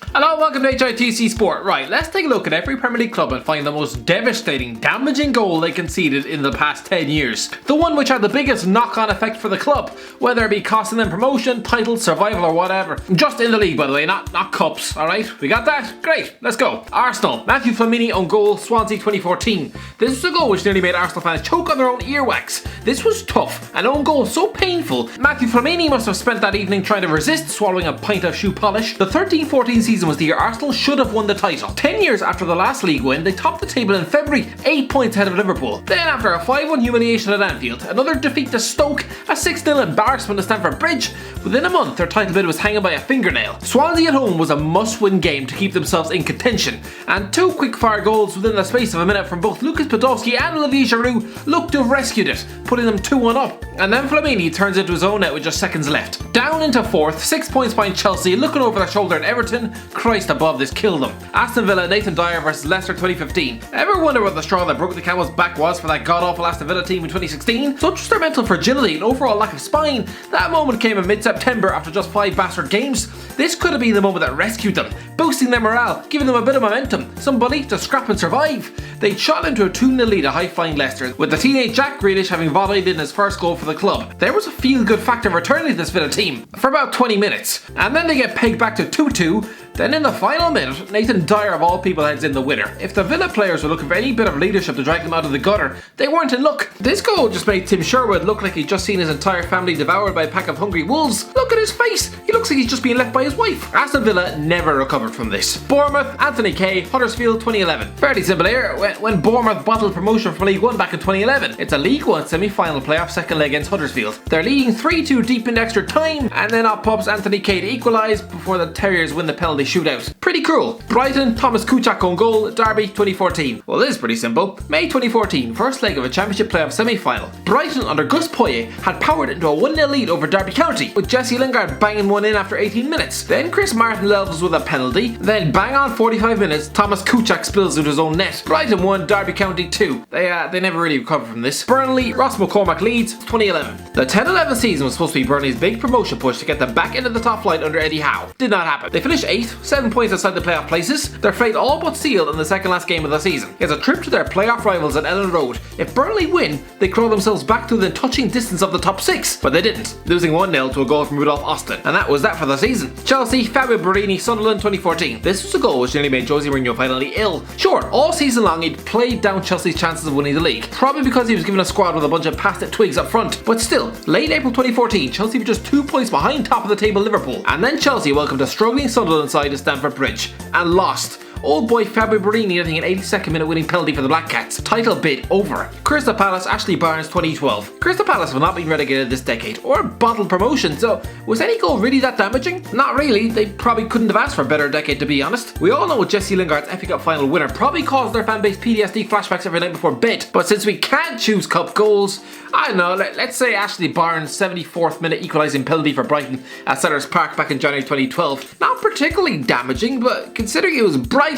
Hello, welcome to HITC Sport. Right, let's take a look at every Premier League club and find the most devastating, damaging goal they conceded in the past 10 years. The one which had the biggest knock-on effect for the club, whether it be costing them promotion, titles, survival or whatever. Just in the league, by the way, not cups, alright? We got that? Great, let's go. Arsenal, Matthew Flamini on goal, Swansea 2014. This was a goal which nearly made Arsenal fans choke on their own earwax. This was tough, an own goal so painful, Matthew Flamini must have spent that evening trying to resist swallowing a pint of shoe polish. The 13-14 season was the year Arsenal should have won the title. 10 years after the last league win, they topped the table in February, 8 points ahead of Liverpool. Then after a 5-1 humiliation at Anfield, another defeat to Stoke, a 6-0 embarrassment to Stamford Bridge, within a month their title bid was hanging by a fingernail. Swansea at home was a must-win game to keep themselves in contention, and two quick-fire goals within the space of a minute from both Lucas Podolski and Olivier Giroud looked to have rescued it, putting them 2-1 up. And then Flamini turns into his own net with just seconds left. Down into fourth, 6 points behind Chelsea, looking over their shoulder at Everton. Christ above, this killed them. Aston Villa, Nathan Dyer versus Leicester 2015. Ever wonder what the straw that broke the camel's back was for that god-awful Aston Villa team in 2016? Such was their mental fragility and overall lack of spine. That moment came in mid-September after just 5 bastard games. This could have been the moment that rescued them, boosting their morale, giving them a bit of momentum, some belief to scrap and survive. They'd shot into a 2-0 lead at high-flying Leicester, with the teenage Jack Grealish having volleyed in his first goal for the club. There was a feel-good factor returning to this Villa team for about 20 minutes, and then they get pegged back to 2-2. Then in the final minute, Nathan Dyer of all people heads in the winner. If the Villa players were looking for any bit of leadership to drag them out of the gutter, they weren't in luck. This goal just made Tim Sherwood look like he'd just seen his entire family devoured by a pack of hungry wolves. Look at his face, he looks like he's just being left by his wife. Aston Villa never recovered from this. Bournemouth, Anthony KAY Huddersfield 2011. Fairly simple here, when Bournemouth bottled promotion from League 1 back in 2011. It's a League 1 semi-final playoff second leg against Huddersfield. They're leading 3-2 deep in extra time, and then up pops Anthony KAY to equalise before the Terriers win the penalty shootout. Pretty cruel. Brighton, MCCORMACK on goal, Derby 2014. Well, this is pretty simple. May 2014, first leg of a championship playoff semi-final. Brighton under Gus Poyet had powered into a 1-0 lead over Derby County, with Jesse Lingard banging one in after 18 minutes. Then Chris Martin levels with a penalty. Then bang on 45 minutes, TOMASZ spills into his own net. Brighton 1, Derby County 2. They never really recovered from this. Burnley, Ross McCormack Leeds 2011. The 10-11 season was supposed to be Burnley's big promotion push to get them back into the top flight under Eddie Howe. Did not happen. They finished 8th, 7 points outside the playoff places. Their fate all but sealed in the second last game of the season. It's a trip to their playoff rivals at Ellen Road. If Burnley win, they crawl themselves back to the touching distance of the top 6, but they didn't, losing 1-0 to a goal from Rudolph Austin. And that was that for the season. Chelsea, FABIO BORINI, Sunderland 2014. This was a goal which nearly made Jose Mourinho finally ill. Sure, all season long he'd played down Chelsea's chances of winning the league, probably because he was given a squad with a bunch of past-it twigs up front. But still, late April 2014, Chelsea were just 2 points behind top of the table Liverpool, and then Chelsea welcomed a struggling Sunderland side to Stamford Bridge and lost. Old boy FABIO BORINI getting an 82nd minute winning penalty for the Black Cats. Title bid over. Crystal Palace, Ashley Barnes 2012. Crystal Palace have not been relegated this decade or bottled promotion, so was any goal really that damaging? Not really. They probably couldn't have asked for a better decade, to be honest. We all know what Jesse Lingard's FA Cup final winner probably caused their fanbase PTSD flashbacks every night before bed, but since we can't choose cup goals, I don't know, let's say Ashley Barnes' 74th minute equalising penalty for Brighton at Sellers Park back in January 2012. Not particularly damaging, but considering it was Brighton,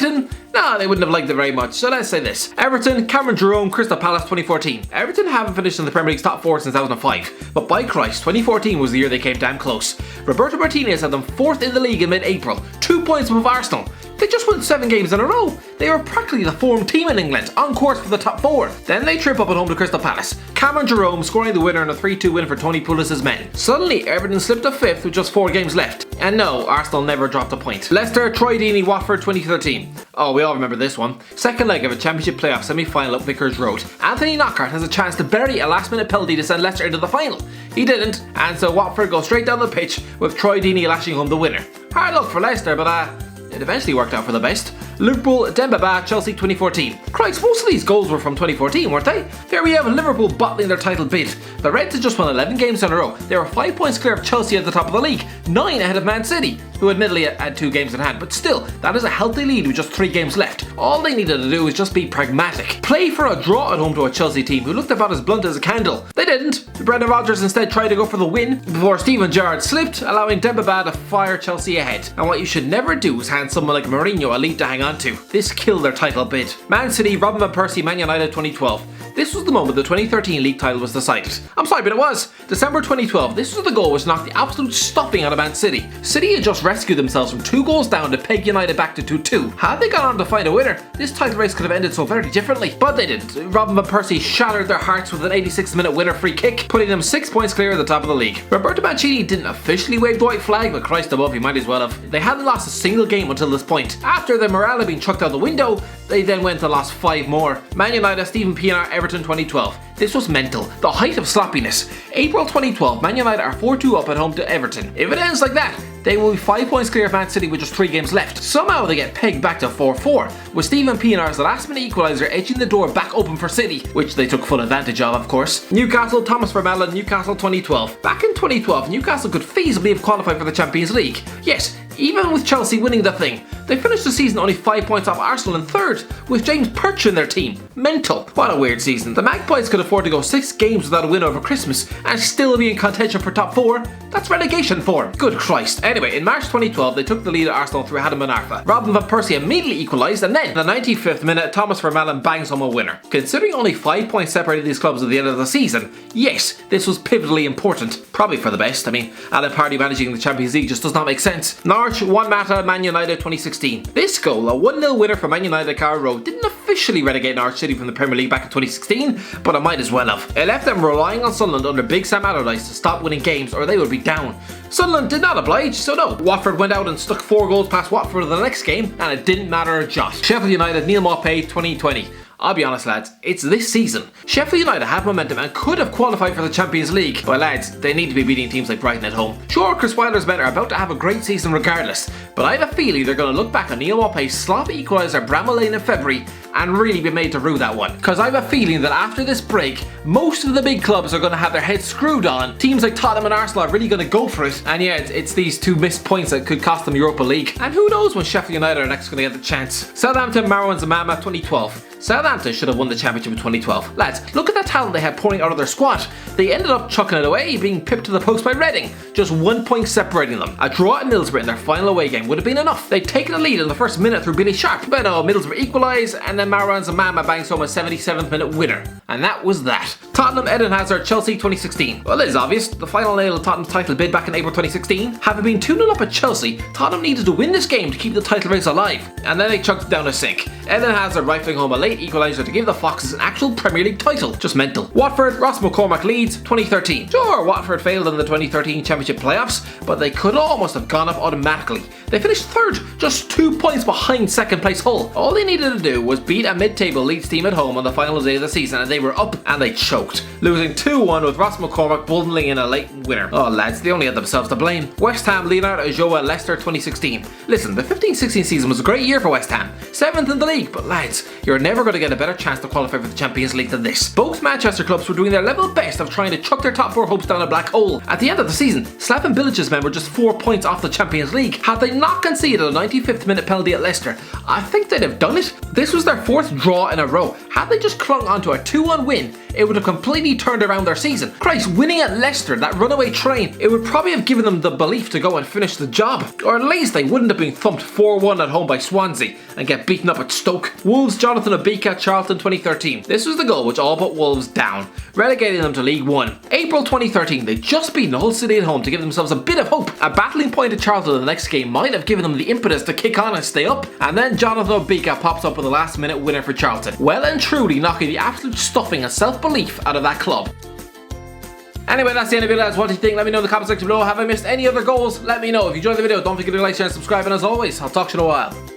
no, they wouldn't have liked it very much, so let's say this. Everton, Cameron Jerome, Crystal Palace 2014. Everton haven't finished in the Premier League's top 4 since 2005, but by Christ, 2014 was the year they came damn close. Roberto Martinez had them 4th in the league in mid-April, 2 points above Arsenal. They just won 7 games in a row. They were practically the form team in England, on course for the top 4. Then they trip up at home to Crystal Palace. Cameron Jerome scoring the winner in a 3-2 win for Tony Pulis' men. Suddenly, Everton slipped to 5th with just 4 games left. And no, Arsenal never dropped a point. Leicester, Troy Deeney, Watford 2013. Oh, we all remember this one. Second leg of a championship playoff semi-final up Vickers Road. Anthony Knockaert has a chance to bury a last-minute penalty to send Leicester into the final. He didn't, and so Watford go straight down the pitch with Troy Deeney lashing home the winner. Hard luck for Leicester, but it eventually worked out for the best. Liverpool, Demba Ba, Chelsea 2014. Christ, most of these goals were from 2014, weren't they? Here we have Liverpool bottling their title bid. The Reds had just won 11 games in a row. They were 5 points clear of Chelsea at the top of the league, 9 ahead of Man City, who admittedly had 2 games in hand, but still, that is a healthy lead with just 3 games left. All they needed to do was just be pragmatic. Play for a draw at home to a Chelsea team who looked about as blunt as a candle. They didn't. Brendan Rodgers instead tried to go for the win before Steven Gerrard slipped, allowing Demba Ba to fire Chelsea ahead. And what you should never do is hand someone like Mourinho a lead to hang on to. This killed their title bid. Man City, Robin van Persie, Man United 2012. This was the moment the 2013 league title was decided. I'm sorry, but it was. December 2012, this was the goal which knocked the absolute stuffing out of Man City. City had just rescued themselves from 2 goals down to peg United back to 2-2. Had they gone on to find a winner, this title race could have ended so very differently, but they didn't. Robin van Persie shattered their hearts with an 86th-minute winner free kick, putting them 6 points clear at the top of the league. Roberto Mancini didn't officially wave the white flag, but Christ above, he might as well have. They hadn't lost a single game until this point. After their morale had been chucked out the window, they then went and lost 5 more. Man United, Stephen PIENAAR, Everton 2012. This was mental. The height of sloppiness. April 2012, Man United are 4-2 up at home to Everton. If it ends like that, they will be 5 points clear of Man City with just 3 games left. Somehow they get pegged back to 4-4, with Stephen PIENAAR's last-minute equaliser edging the door back open for City, which they took full advantage of course. Newcastle, TOMASZ VERMAELEN, Newcastle 2012. Back in 2012, Newcastle could feasibly have qualified for the Champions League. Yes, even with Chelsea winning the thing. They finished the season only 5 points off Arsenal in 3rd, with James Perch in their team. Mental. What a weird season. The Magpies could afford to go 6 games without a win over Christmas and still be in contention for top 4. That's relegation form. Good Christ. Anyway, in March 2012, they took the lead at Arsenal through Adam Ben Arfa. Robin van Persie immediately equalised, and then, in the 95th minute, TOMASZ VERMAELEN bangs home a winner. Considering only 5 points separated these clubs at the end of the season, yes, this was pivotally important. Probably for the best. I mean, Alan Pardew managing the Champions League just does not make sense. Norwich 1 Mata, Man United 2016. This goal, a 1-0 winner for Man United at Carrow Road, didn't officially relegate Norwich City from the Premier League back in 2016, but it might as well have. It left them relying on Sunderland under Big Sam Allardyce to stop winning games or they would be down. Sunderland did not oblige, so no. Watford went out and stuck 4 goals past Watford in the next game, and it didn't matter a jot. Sheffield United, Neil MAUPAY 2020. I'll be honest lads, it's this season. Sheffield United had momentum and could have qualified for the Champions League, but lads, they need to be beating teams like Brighton at home. Sure, Chris Wilder's men are about to have a great season regardless, but I have a feeling they're going to look back on Neil MAUPAY's sloppy equaliser at Bramall Lane in February and really be made to rue that one. Because I have a feeling that after this break, most of the big clubs are going to have their heads screwed on. Teams like Tottenham and Arsenal are really going to go for it, and yeah, it's these 2 missed points that could cost them Europa League. And who knows when Sheffield United are next going to get the chance. Southampton, Marouane Zamama 2012. Southampton should have won the championship in 2012. Lads, look at that talent they had pouring out of their squad. They ended up chucking it away, being pipped to the post by Reading, just 1 point separating them. A draw at Middlesbrough in their final away game would have been enough. They'd taken the lead in the first minute through Billy Sharp, but no, Middlesbrough equalised, and then Marouane Zamama bangs home a 77th minute winner. And that was that. Tottenham, Eden Hazard, Chelsea 2016. Well, it is obvious. The final nail of Tottenham's title bid back in April 2016. Having been 2-0 up at Chelsea, Tottenham needed to win this game to keep the title race alive. And then they chucked it down a sink. Eden Hazard rifling home a late equaliser to give the Foxes an actual Premier League title. Just mental. Watford, Ross McCormack, Leeds 2013. Sure, Watford failed in the 2013 Championship playoffs, but they could almost have gone up automatically. They finished 3rd, just 2 points behind 2nd place Hull. All they needed to do was beat a mid-table Leeds team at home on the final day of the season, and they were up and they choked, losing 2-1 with Ross McCormack bundling in a late winner. Oh lads, they only had themselves to blame. West Ham, Leonard Ojoa, Leicester 2016. Listen, the 15-16 season was a great year for West Ham, 7th in the league, but lads, you're never going to get a better chance to qualify for the Champions League than this. Both Manchester clubs were doing their level best of trying to chuck their top 4 hopes down a black hole. At the end of the season, Slaven Bilic's men were just 4 points off the Champions League. Had they not conceded a 95th minute penalty at Leicester, I think they'd have done it. This was their 4th draw in a row. Had they just clung onto a 2-1 win, it would have completely turned around their season. Christ, winning at Leicester, that runaway train, it would probably have given them the belief to go and finish the job. Or at least they wouldn't have been thumped 4-1 at home by Swansea and get beaten up at Stoke. Wolves, Jonathan OBIKA, Charlton 2013. This was the goal which all but Wolves down, relegating them to League 1. April 2013, they'd just beaten Hull City at home to give themselves a bit of hope. A battling point at Charlton in the next game might have given them the impetus to kick on and stay up, and then Jonathan OBIKA pops up with a last minute winner for Charlton, well and truly knocking the absolute stuffing and self-belief out of that club. Anyway, that's the end of it, lads. What do you think? Let me know in the comment section below. Have I missed any other goals? Let me know. If you enjoyed the video, don't forget to like, share and subscribe, and as always, I'll talk to you in a while.